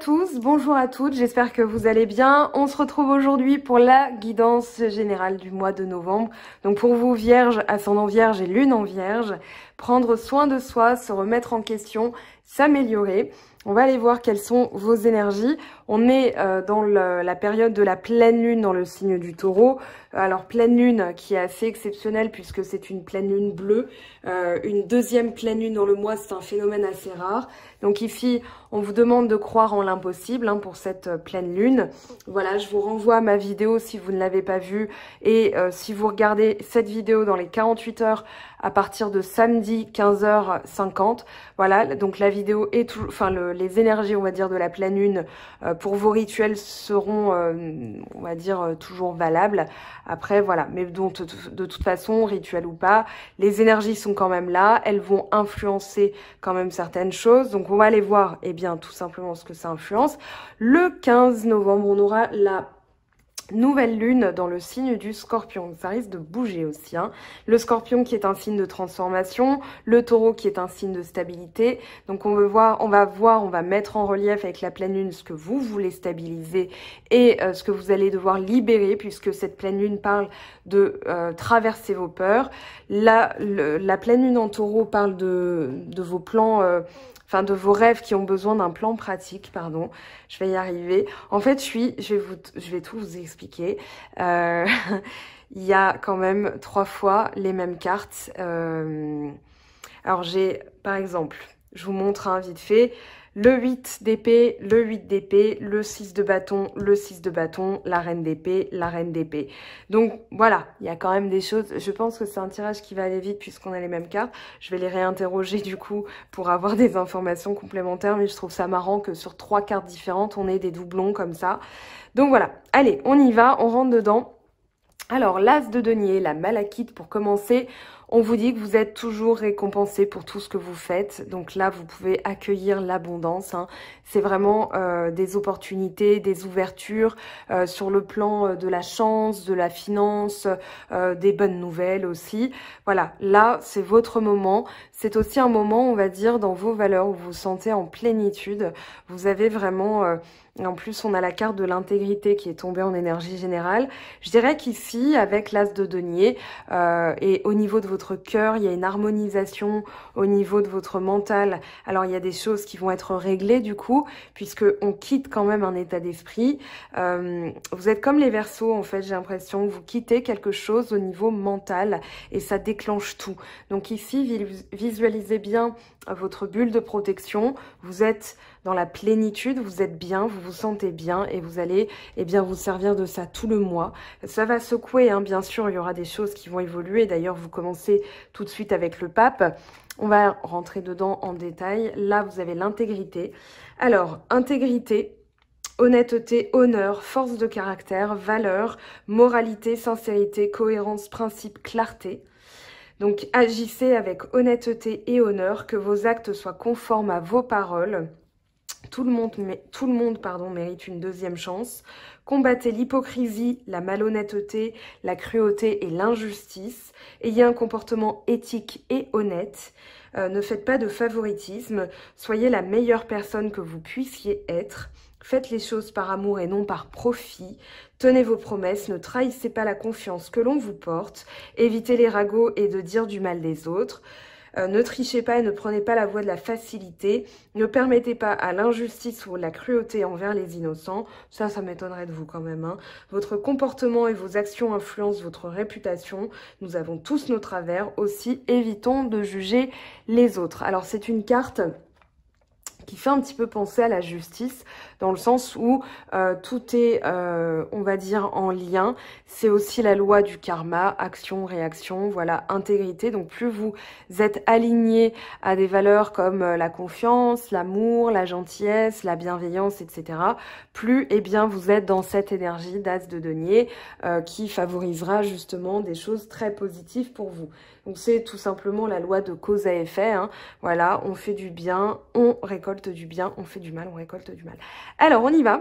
tous, bonjour à toutes, j'espère que vous allez bien. On se retrouve aujourd'hui pour la guidance générale du mois de novembre. Donc pour vous, Vierge, ascendant Vierge et Lune en Vierge, prendre soin de soi, se remettre en question, s'améliorer. On va aller voir quelles sont vos énergies. On est dans la période de la pleine lune dans le signe du Taureau. Alors pleine lune qui est assez exceptionnelle puisque c'est une pleine lune bleue. Une deuxième pleine lune dans le mois, c'est un phénomène assez rare. Donc ici, on vous demande de croire en l'impossible pour cette pleine lune. Voilà, je vous renvoie à ma vidéo si vous ne l'avez pas vue. Et si vous regardez cette vidéo dans les 48 heures à partir de samedi 15h50, voilà, donc la vidéo est tout, les énergies, on va dire, de la pleine lune pour vos rituels seront, on va dire, toujours valables. Après, voilà, mais donc de toute façon, rituel ou pas, les énergies sont quand même là, elles vont influencer quand même certaines choses. Donc on va aller voir, eh bien, tout simplement ce que ça influence. Le 15 novembre, on aura la nouvelle lune dans le signe du Scorpion. Ça risque de bouger aussi. Le Scorpion qui est un signe de transformation, le Taureau qui est un signe de stabilité. Donc on va mettre en relief avec la pleine lune ce que vous voulez stabiliser et ce que vous allez devoir libérer puisque cette pleine lune parle de traverser vos peurs. La pleine lune en Taureau parle de vos plans... de vos rêves qui ont besoin d'un plan pratique, pardon. Je vais y arriver. En fait, je vais tout vous expliquer. Il y a quand même 3 fois les mêmes cartes. Alors, j'ai, par exemple, je vous montre vite fait. Le 8 d'épée, le 8 d'épée, le 6 de bâton, le 6 de bâton, la reine d'épée, la reine d'épée. Donc voilà, il y a quand même des choses. Je pense que c'est un tirage qui va aller vite puisqu'on a les mêmes cartes. Je vais les réinterroger du coup pour avoir des informations complémentaires. Mais je trouve ça marrant que sur 3 cartes différentes, on ait des doublons comme ça. Donc voilà, allez, on y va, on rentre dedans. Alors, l'as de denier, la malachite pour commencer. On vous dit que vous êtes toujours récompensé pour tout ce que vous faites. Donc là, vous pouvez accueillir l'abondance. C'est vraiment des opportunités, des ouvertures sur le plan de la chance, de la finance, des bonnes nouvelles aussi. Voilà, là, c'est votre moment. C'est aussi un moment, on va dire, dans vos valeurs où vous vous sentez en plénitude. Vous avez vraiment... Et en plus, on a la carte de l'intégrité qui est tombée en énergie générale. Je dirais qu'ici, avec l'as de denier, et au niveau de votre cœur, il y a une harmonisation au niveau de votre mental. Alors, il y a des choses qui vont être réglées du coup, puisque on quitte quand même un état d'esprit. Vous êtes comme les Verseaux, en fait, j'ai l'impression. Vous quittez quelque chose au niveau mental et ça déclenche tout. Donc ici, visualisez bien votre bulle de protection. Vous êtes dans la plénitude, vous êtes bien, vous vous sentez bien et vous allez vous servir de ça tout le mois. Ça va secouer, bien sûr, il y aura des choses qui vont évoluer. D'ailleurs, vous commencez tout de suite avec le pape. On va rentrer dedans en détail. Là, vous avez l'intégrité. Alors, intégrité, honnêteté, honneur, force de caractère, valeur, moralité, sincérité, cohérence, principe, clarté. Donc, agissez avec honnêteté et honneur, que vos actes soient conformes à vos paroles. Tout le monde mérite une deuxième chance. Combattez l'hypocrisie, la malhonnêteté, la cruauté et l'injustice. Ayez un comportement éthique et honnête. Ne faites pas de favoritisme. Soyez la meilleure personne que vous puissiez être. Faites les choses par amour et non par profit. Tenez vos promesses, ne trahissez pas la confiance que l'on vous porte. Évitez les ragots et de dire du mal des autres. Ne trichez pas et ne prenez pas la voie de la facilité. Ne permettez pas à l'injustice ou la cruauté envers les innocents. Ça m'étonnerait de vous quand même. Votre comportement et vos actions influencent votre réputation. Nous avons tous nos travers. Aussi, évitons de juger les autres. Alors, c'est une carte qui fait un petit peu penser à la justice, dans le sens où tout est, on va dire, en lien. C'est aussi la loi du karma, action, réaction, voilà, intégrité. Donc plus vous êtes aligné à des valeurs comme la confiance, l'amour, la gentillesse, la bienveillance, etc., plus vous êtes dans cette énergie d'as de denier qui favorisera justement des choses très positives pour vous. Donc c'est tout simplement la loi de cause à effet. Voilà, on fait du bien, on récolte du bien, on fait du mal, on récolte du mal. Alors, on y va.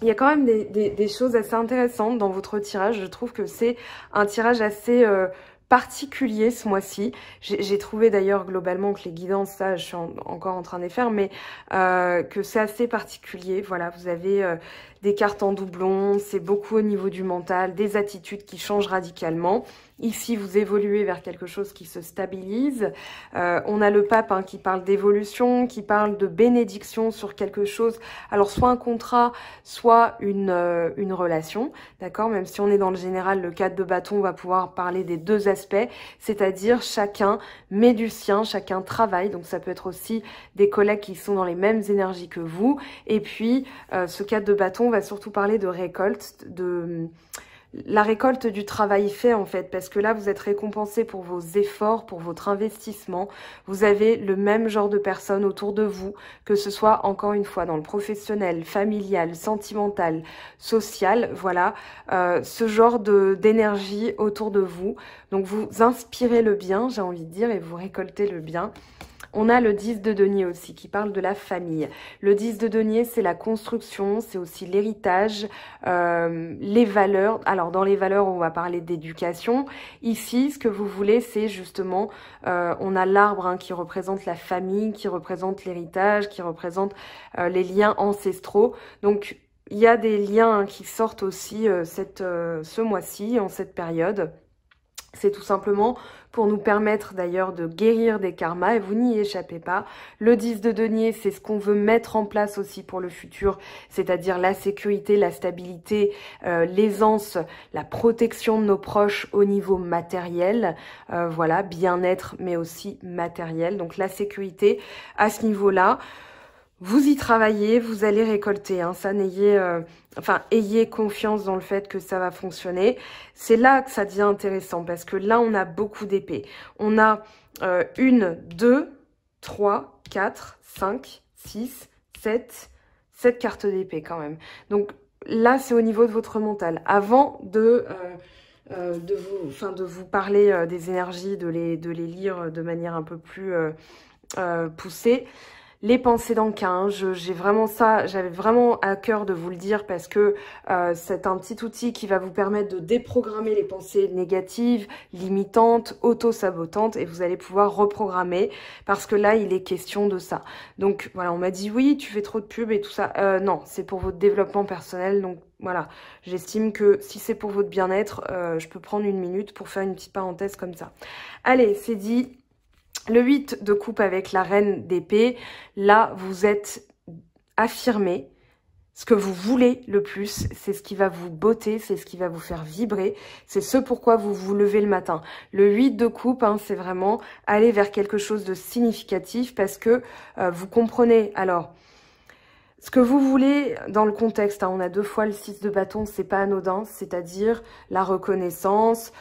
Il y a quand même des choses assez intéressantes dans votre tirage. Je trouve que c'est un tirage assez particulier ce mois-ci. J'ai trouvé d'ailleurs globalement que les guidances, ça je suis encore en train de les faire, mais que c'est assez particulier. Voilà, vous avez des cartes en doublon, c'est beaucoup au niveau du mental, des attitudes qui changent radicalement. Ici, vous évoluez vers quelque chose qui se stabilise. On a le pape qui parle d'évolution, qui parle de bénédiction sur quelque chose. Alors, soit un contrat, soit une relation, d'accord? Même si on est dans le général, le 4 de bâton va pouvoir parler des deux aspects, c'est-à-dire chacun met du sien, chacun travaille. Donc, ça peut être aussi des collègues qui sont dans les mêmes énergies que vous. Et puis, ce 4 de bâton va surtout parler de récolte, de la récolte du travail fait en fait, parce que là vous êtes récompensé pour vos efforts, pour votre investissement. Vous avez le même genre de personnes autour de vous, que ce soit encore une fois dans le professionnel, familial, sentimental, social, voilà, ce genre d'énergie autour de vous. Donc vous inspirez le bien, j'ai envie de dire, et vous récoltez le bien. On a le 10 de denier aussi qui parle de la famille. Le 10 de denier, c'est la construction, c'est aussi l'héritage, les valeurs. Alors dans les valeurs, on va parler d'éducation. Ici, ce que vous voulez, c'est justement, on a l'arbre qui représente la famille, qui représente l'héritage, qui représente les liens ancestraux. Donc il y a des liens qui sortent aussi ce mois-ci, en cette période. C'est tout simplement pour nous permettre d'ailleurs de guérir des karmas et vous n'y échappez pas. Le 10 de denier, c'est ce qu'on veut mettre en place aussi pour le futur, c'est-à-dire la sécurité, la stabilité, l'aisance, la protection de nos proches au niveau matériel, voilà, bien-être mais aussi matériel. Donc la sécurité à ce niveau-là. Vous y travaillez, vous allez récolter, ça ayez confiance dans le fait que ça va fonctionner. C'est là que ça devient intéressant parce que là on a beaucoup d'épées. On a 1, 2, 3, 4, 5, 6, 7 cartes d'épée quand même. Donc là c'est au niveau de votre mental. Avant de vous parler des énergies, de les lire de manière un peu plus poussée. Les pensées d'Anka, j'ai vraiment ça, j'avais vraiment à cœur de vous le dire parce que c'est un petit outil qui va vous permettre de déprogrammer les pensées négatives, limitantes, auto-sabotantes et vous allez pouvoir reprogrammer parce que là, il est question de ça. Donc voilà, on m'a dit oui, tu fais trop de pub et tout ça. Non, c'est pour votre développement personnel, donc voilà. J'estime que si c'est pour votre bien-être, je peux prendre une minute pour faire une petite parenthèse comme ça. Allez, c'est dit. Le 8 de coupe avec la reine d'épée, là, vous êtes affirmé. Ce que vous voulez le plus, c'est ce qui va vous botter, c'est ce qui va vous faire vibrer, c'est ce pourquoi vous vous levez le matin. Le 8 de coupe, c'est vraiment aller vers quelque chose de significatif parce que vous comprenez. Alors, ce que vous voulez dans le contexte, on a 2 fois le 6 de bâton, c'est pas anodin, c'est-à-dire la reconnaissance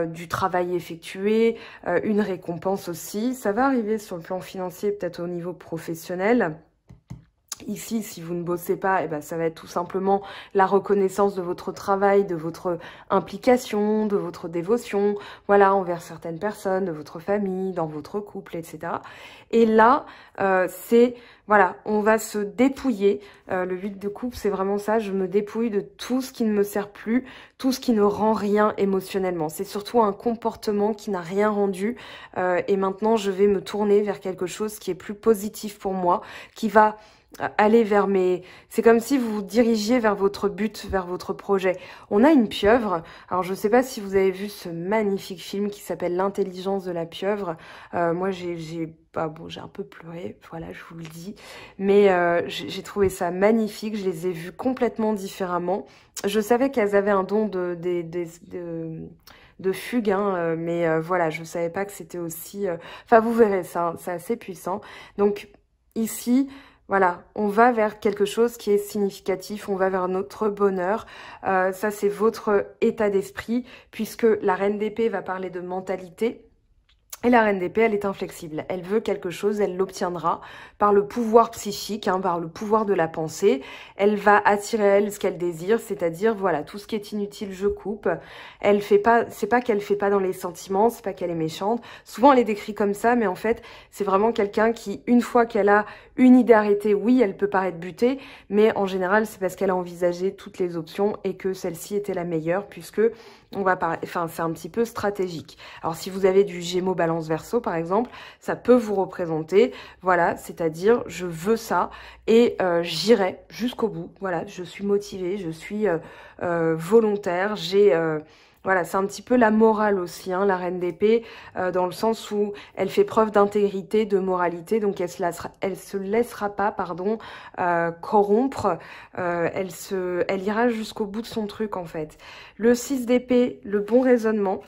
du travail effectué, une récompense aussi. Ça va arriver sur le plan financier, peut-être au niveau professionnel. Ici, si vous ne bossez pas, ça va être tout simplement la reconnaissance de votre travail, de votre implication, de votre dévotion, voilà, envers certaines personnes, de votre famille, dans votre couple, etc. Et là, voilà, on va se dépouiller. Le 8 de coupe, c'est vraiment ça, je me dépouille de tout ce qui ne me sert plus, tout ce qui ne rend rien émotionnellement. C'est surtout un comportement qui n'a rien rendu. Et maintenant, je vais me tourner vers quelque chose qui est plus positif pour moi, qui va aller vers c'est comme si vous vous dirigiez vers votre but, vers votre projet. On a une pieuvre. Alors, je ne sais pas si vous avez vu ce magnifique film qui s'appelle L'intelligence de la pieuvre. Moi, j'ai un peu pleuré, voilà, je vous le dis. Mais j'ai trouvé ça magnifique. Je les ai vus complètement différemment. Je savais qu'elles avaient un don de fugue, mais voilà, je ne savais pas que c'était aussi... Enfin, vous verrez, c'est assez puissant. Donc, ici... Voilà, on va vers quelque chose qui est significatif, on va vers notre bonheur. Ça, c'est votre état d'esprit, puisque la reine d'épée va parler de mentalité. Et la reine d'épée, elle est inflexible. Elle veut quelque chose, elle l'obtiendra par le pouvoir psychique, hein, par le pouvoir de la pensée. Elle va attirer à elle ce qu'elle désire, c'est-à-dire, voilà, tout ce qui est inutile, je coupe. Elle fait pas, c'est pas qu'elle fait pas dans les sentiments, c'est pas qu'elle est méchante. Souvent, elle est décrite comme ça, mais en fait, c'est vraiment quelqu'un qui, une fois qu'elle a une idée arrêtée, oui, elle peut paraître butée, mais en général, c'est parce qu'elle a envisagé toutes les options et que celle-ci était la meilleure, puisque on va enfin, c'est un petit peu stratégique. Alors, si vous avez du Gémeaux Balance Verseau, par exemple, ça peut vous représenter, voilà, c'est-à-dire, je veux ça et j'irai jusqu'au bout. Voilà, je suis motivée, je suis volontaire, voilà, c'est un petit peu la morale aussi, hein, la reine d'épée, dans le sens où elle fait preuve d'intégrité, de moralité, donc elle se laissera pas, pardon, corrompre, elle ira jusqu'au bout de son truc, en fait. Le 6 d'épée, le bon raisonnement.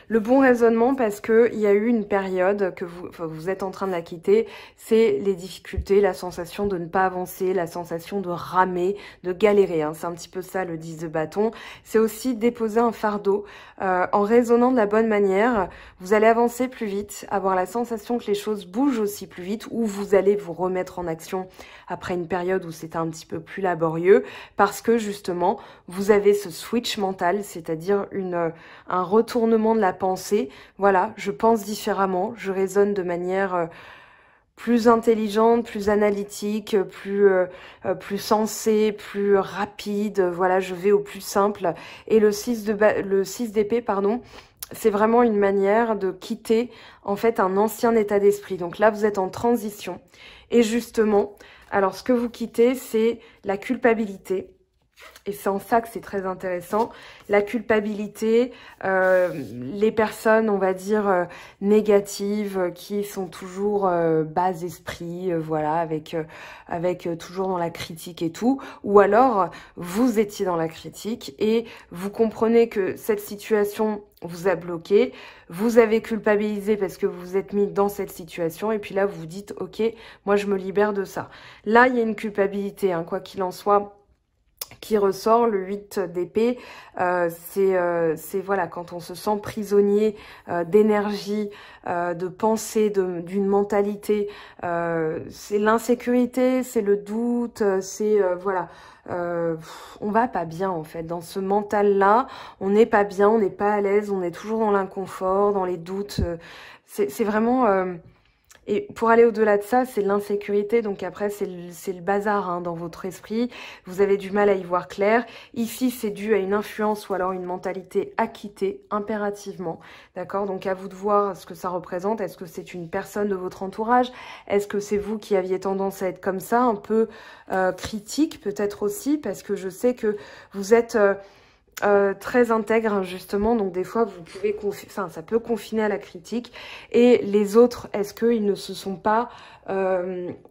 Le bon raisonnement parce que il y a eu une période que vous êtes en train de la quitter, c'est les difficultés, la sensation de ne pas avancer, la sensation de ramer, de galérer. Hein. C'est un petit peu ça le 10 de bâton. C'est aussi déposer un fardeau. En raisonnant de la bonne manière, vous allez avancer plus vite, avoir la sensation que les choses bougent aussi plus vite, ou vous allez vous remettre en action après une période où c'était un petit peu plus laborieux, parce que justement, vous avez ce switch mental, c'est-à-dire un retournement de la pensée. Voilà, je pense différemment, je raisonne de manière plus intelligente, plus analytique, plus sensée, plus rapide. Voilà, je vais au plus simple. Et le 6 d'épée, pardon, c'est vraiment une manière de quitter en fait un ancien état d'esprit. Donc là, vous êtes en transition. Et justement, alors ce que vous quittez, c'est la culpabilité. Et c'est en ça que c'est très intéressant. La culpabilité, les personnes, on va dire, négatives, qui sont toujours bas esprit, voilà, avec toujours dans la critique et tout. Ou alors, vous étiez dans la critique et vous comprenez que cette situation vous a bloqué, vous avez culpabilisé parce que vous vous êtes mis dans cette situation et puis là, vous vous dites, ok, moi je me libère de ça. Là, il y a une culpabilité, hein, quoi qu'il en soit, qui ressort. Le 8 d'épée, c'est voilà, quand on se sent prisonnier d'énergie, de pensée, d'une mentalité, c'est l'insécurité, c'est le doute, c'est voilà, on va pas bien en fait, dans ce mental-là, on n'est pas bien, on n'est pas à l'aise, on est toujours dans l'inconfort, dans les doutes, c'est vraiment... Et pour aller au-delà de ça, c'est l'insécurité. Donc après, c'est le bazar hein, dans votre esprit. Vous avez du mal à y voir clair. Ici, c'est dû à une influence ou alors une mentalité à quitter impérativement. D'accord? Donc à vous de voir ce que ça représente. Est-ce que c'est une personne de votre entourage? Est-ce que c'est vous qui aviez tendance à être comme ça, un peu critique peut-être aussi? Parce que je sais que vous êtes... très intègre justement, donc des fois vous pouvez ça peut confiner à la critique. Et les autres, est-ce qu'ils ne se sont pas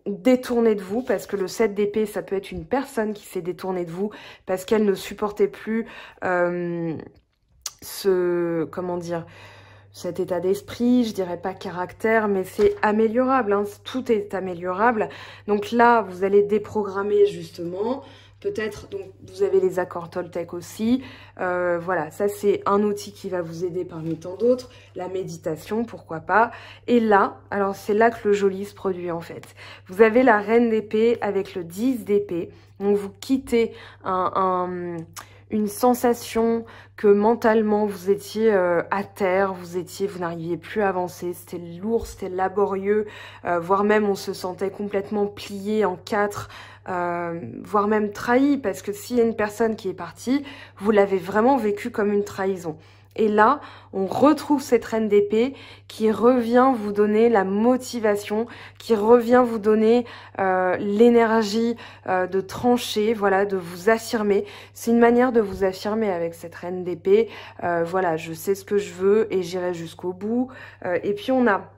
détournés de vous? Parce que le 7 d'épée, ça peut être une personne qui s'est détournée de vous parce qu'elle ne supportait plus comment dire, cet état d'esprit, je dirais pas caractère, mais c'est améliorable, hein, tout est améliorable. Donc là, vous allez déprogrammer justement. Peut-être, donc, vous avez les accords Toltec aussi. Voilà, ça, c'est un outil qui va vous aider parmi tant d'autres. La méditation, pourquoi pas. Et là, alors, c'est là que le joli se produit, en fait. Vous avez la reine d'épée avec le 10 d'épée. Donc, vous quittez une sensation que mentalement vous étiez à terre, vous n'arriviez plus à avancer, c'était lourd, c'était laborieux, voire même on se sentait complètement plié en quatre, voire même trahi, parce que s'il y a une personne qui est partie, vous l'avez vraiment vécu comme une trahison. Et là, on retrouve cette reine d'épée qui revient vous donner la motivation, qui revient vous donner l'énergie de trancher, voilà, de vous affirmer. C'est une manière de vous affirmer avec cette reine d'épée. Voilà, je sais ce que je veux et j'irai jusqu'au bout. Et puis on a...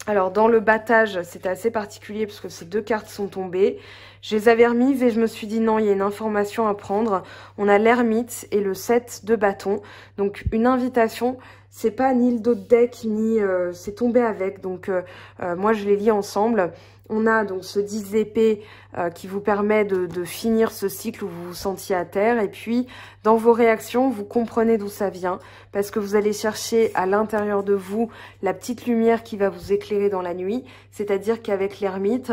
Alors, dans le battage, c'était assez particulier parce que ces deux cartes sont tombées. Je les avais remises et je me suis dit non, il y a une information à prendre. On a l'ermite et le 7 de bâton. Donc, une invitation, c'est pas ni le dos de deck, ni c'est tombé avec. Donc, moi, je les lis ensemble. On a donc ce 10 d'épée qui vous permet de finir ce cycle où vous vous sentiez à terre. Et puis, dans vos réactions, vous comprenez d'où ça vient. Parce que vous allez chercher à l'intérieur de vous la petite lumière qui va vous éclairer dans la nuit. C'est-à-dire qu'avec l'ermite,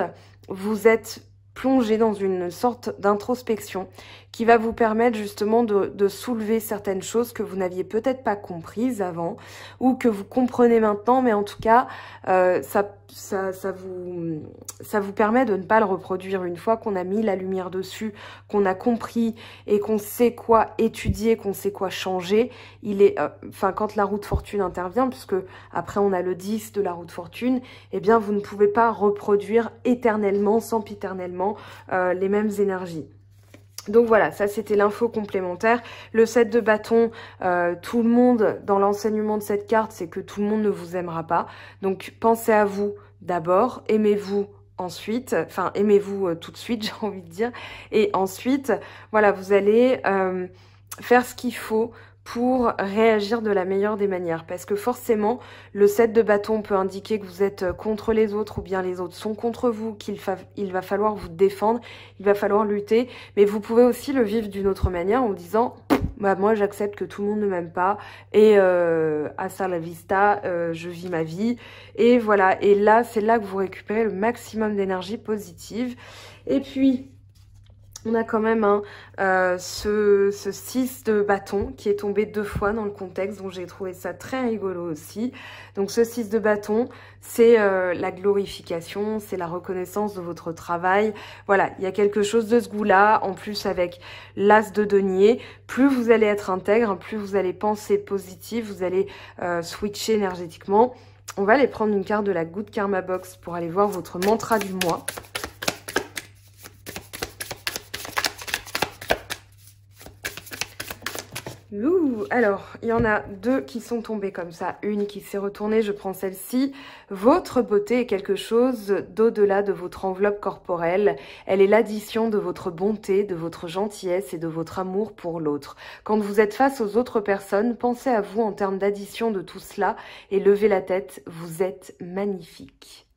vous êtes plongé dans une sorte d'introspection qui va vous permettre justement de soulever certaines choses que vous n'aviez peut-être pas comprises avant ou que vous comprenez maintenant, mais en tout cas, ça vous permet de ne pas le reproduire une fois qu'on a mis la lumière dessus, qu'on a compris et qu'on sait quoi étudier, qu'on sait quoi changer. Quand la roue de fortune intervient, puisque après on a le 10 de la roue de fortune, eh bien vous ne pouvez pas reproduire éternellement, sempiternellement les mêmes énergies. Donc voilà, ça c'était l'info complémentaire. Le 7 de bâton, tout le monde, dans l'enseignement de cette carte, c'est que tout le monde ne vous aimera pas. Donc pensez à vous d'abord, aimez-vous ensuite, enfin aimez-vous tout de suite, j'ai envie de dire. Et ensuite, voilà, vous allez faire ce qu'il faut pour réagir de la meilleure des manières. Parce que forcément, le 7 de bâton peut indiquer que vous êtes contre les autres ou bien les autres sont contre vous, qu'il va falloir vous défendre, il va falloir lutter. Mais vous pouvez aussi le vivre d'une autre manière en disant bah, « moi j'accepte que tout le monde ne m'aime pas et hasta la vista, je vis ma vie. » Et voilà, et là c'est là que vous récupérez le maximum d'énergie positive. Et puis on a quand même ce 6 de bâton qui est tombé 2 fois dans le contexte, donc j'ai trouvé ça très rigolo aussi. Donc ce 6 de bâton, c'est la glorification, c'est la reconnaissance de votre travail. Voilà, il y a quelque chose de ce goût-là, en plus avec l'as de denier. Plus vous allez être intègre, plus vous allez penser positif, vous allez switcher énergétiquement. On va aller prendre une carte de la Good Karma Box pour aller voir votre mantra du mois. Alors, il y en a 2 qui sont tombées comme ça, une qui s'est retournée, je prends celle-ci. Votre beauté est quelque chose d'au-delà de votre enveloppe corporelle. Elle est l'addition de votre bonté, de votre gentillesse et de votre amour pour l'autre. Quand vous êtes face aux autres personnes, pensez à vous en termes d'addition de tout cela et levez la tête, vous êtes magnifique.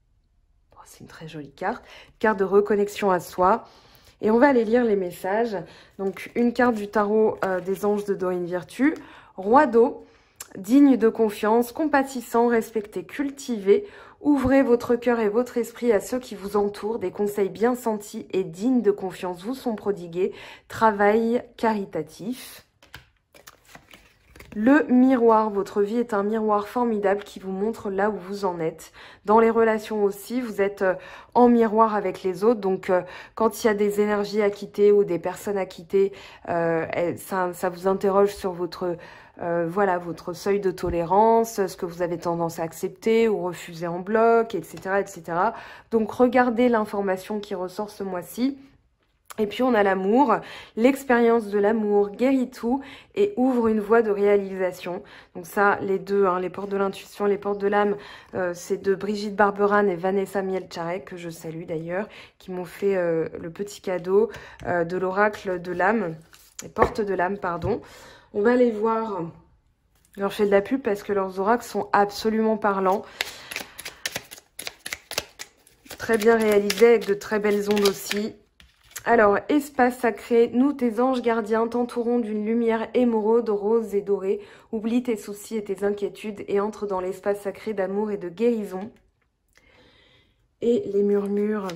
Oh, c'est une très jolie carte, carte de reconnexion à soi. Et on va aller lire les messages. Donc, une carte du tarot des anges de Dorine Virtue. Roi d'eau, digne de confiance, compatissant, respecté, cultivé. Ouvrez votre cœur et votre esprit à ceux qui vous entourent. Des conseils bien sentis et dignes de confiance vous sont prodigués. Travail caritatif. Le miroir, votre vie est un miroir formidable qui vous montre là où vous en êtes. Dans les relations aussi, vous êtes en miroir avec les autres. Donc, quand il y a des énergies à quitter ou des personnes à quitter, ça vous interroge sur votre seuil de tolérance, ce que vous avez tendance à accepter ou refuser en bloc, etc., etc. Donc, regardez l'information qui ressort ce mois-ci. Et puis on a l'amour, l'expérience de l'amour guérit tout et ouvre une voie de réalisation. Donc ça, les deux, les portes de l'intuition, les portes de l'âme, c'est de Brigitte Barberan et Vanessa Mielczarek, que je salue d'ailleurs, qui m'ont fait le petit cadeau de l'oracle de l'âme, les portes de l'âme, pardon. On va aller voir, je leur fais de la pub parce que leurs oracles sont absolument parlants. Très bien réalisés avec de très belles ondes aussi. Alors, espace sacré, nous tes anges gardiens t'entourons d'une lumière émeraude, rose et dorée. Oublie tes soucis et tes inquiétudes et entre dans l'espace sacré d'amour et de guérison. Et les murmures.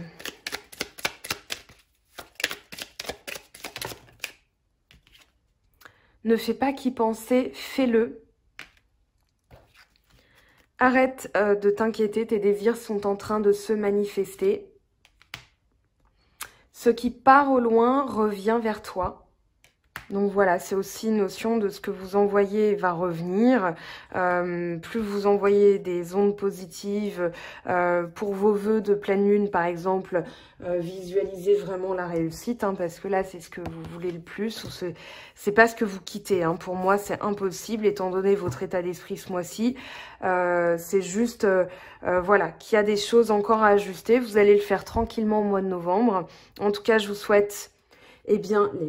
Ne fais pas qu'y penser, fais-le. Arrête de t'inquiéter, tes désirs sont en train de se manifester. Ce qui part au loin revient vers toi. Donc voilà, c'est aussi une notion de ce que vous envoyez va revenir. Plus vous envoyez des ondes positives pour vos vœux de pleine lune, par exemple, visualisez vraiment la réussite, parce que là, c'est ce que vous voulez le plus, ou c'est pas ce que vous quittez. Pour moi, c'est impossible, étant donné votre état d'esprit ce mois-ci. C'est juste, voilà, qu'il y a des choses encore à ajuster. Vous allez le faire tranquillement au mois de novembre. En tout cas, je vous souhaite les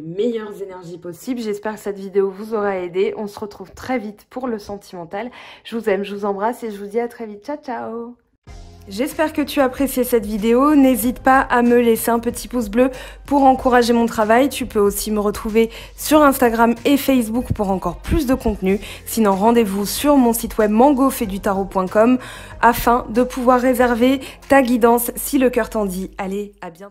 meilleures énergies possibles. J'espère que cette vidéo vous aura aidé. On se retrouve très vite pour le sentimental. Je vous aime, je vous embrasse et je vous dis à très vite. Ciao, ciao! J'espère que tu as apprécié cette vidéo. N'hésite pas à me laisser un petit pouce bleu pour encourager mon travail. Tu peux aussi me retrouver sur Instagram et Facebook pour encore plus de contenu. Sinon, rendez-vous sur mon site web mangofaidutarot.com afin de pouvoir réserver ta guidance si le cœur t'en dit. Allez, à bientôt.